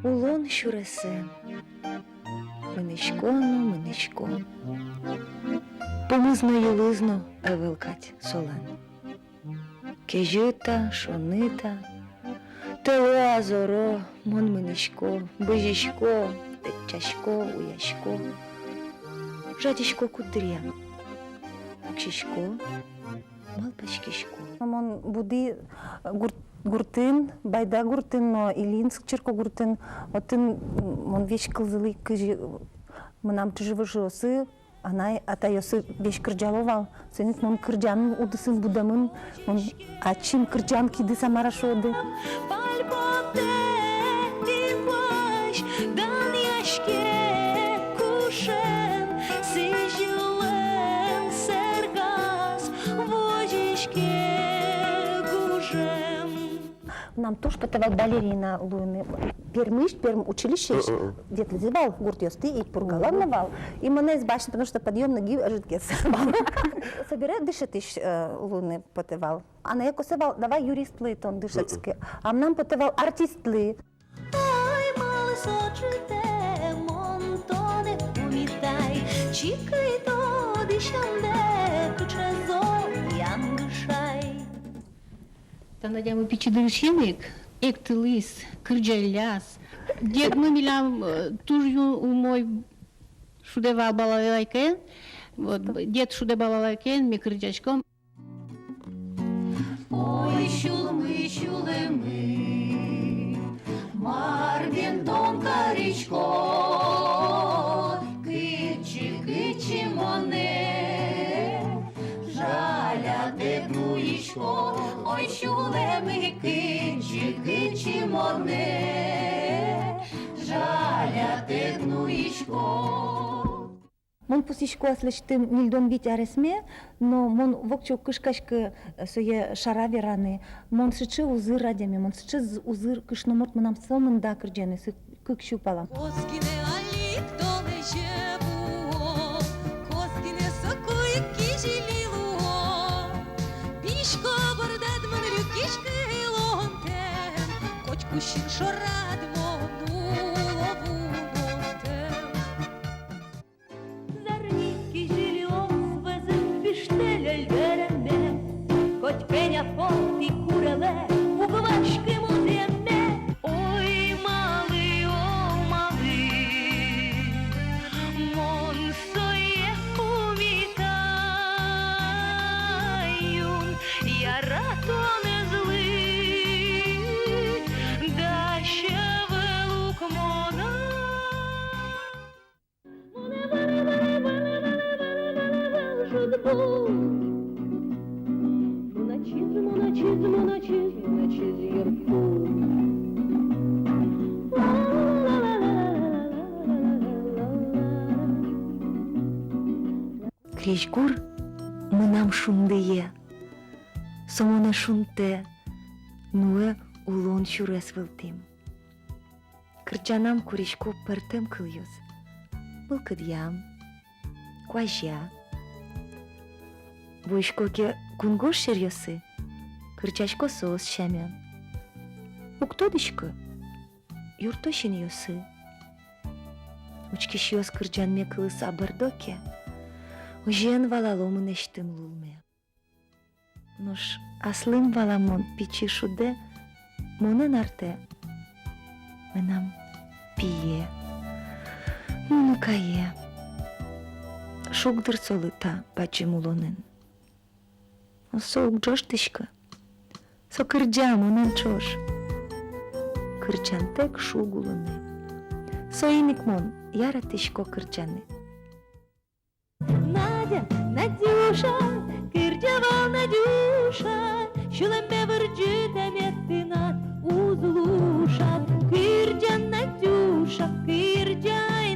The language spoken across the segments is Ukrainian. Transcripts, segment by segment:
Улон щуресе, миничко, помизною лизно евелкать солен. Кежита, шонита, телеа зоро, мон миничко, бижішко, течашко, уяшко, жадішко кудря, кшишко, малпачкишко. Мон буди гуртин, байда гуртин, но Илинск черко гуртин, отын мон вещь кылзылы кыжи, мынам тыжы выжосы, она атайосы вещь кырджаловал, сенит мон кырджан удысын будамын, мон ачим кырджан киды самара шоды. Нам тоже потовал балерина Луины. Перм училище, где-то зевал, гурт ёсты, и пургалан навал. И мене избачно, потому что подъем ноги жидкие сорвал. Собирай дышать Луины потовал. А на яко севал, давай юрист плит, он дышацкий. А нам потовал артист ли. Ой, мали сочите, монтоне умітай, чікай то дишанде, кучезо янгшай. Та надямо пічідершєник, як ти лис, кирджаляс. Дід ми мілям тужю у мой шудевал балалайкен, дід шуде балалайкен, ми кирджачком. Ой, щулми, Марвін тонка річко, кичі моне, жаля те дуїчко, ой, щулеми, кичі моне, жаля те дуїчко. Мон пусишко аслыштым нильдон бить аресме, но мон вокчо кышкашкы сое шара вераны, мон сычы узыр радями, мон сычы узыр кышноморт мынам сылмында кырджаны, кык щупала. Коскине алик доле жебуо, коскине сокой кижилилуо, пишко бордадман рюкишки лонтем, кочкущин шорадмо нуловунотем. Зарни кижилио свезен пиштель деренде, коть пеня фонти куреле, углашки муземне. Ой, малий, мон соє умітаюн, я рато не злий, да ще велук мона. Моначизм, зірку. Крізь гур минам шундиє, самоне шунте, нуе улон щурес велтим. Кырджанам куришко пертем кылйоз, былкыдьям, куажя. Войшкоке кунгош шерьосы, кырчашко соос шамян. Уктодышкы, юртошин йосы. Учкиш йос кырджанме кылыс абырдоке, ужен валаломын эштим лулме. Нош аслым валамон пичи шуде, монен арте, менам пие, мунукае. Шугдыр солыта бачым улонын. Соук джоштышкы, со кырджам онен чош. Кырджантек шугулыны. Соиник мон яратышко кырджаны. Надя, Надюша, кирдява Надюша, щулембе вирджите мєттинат узлуша. Кирдяй,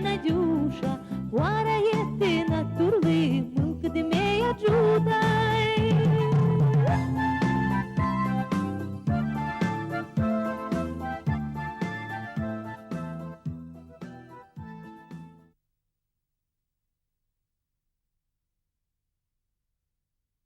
Надюша, вара єттинат турли, милкдемея джудай.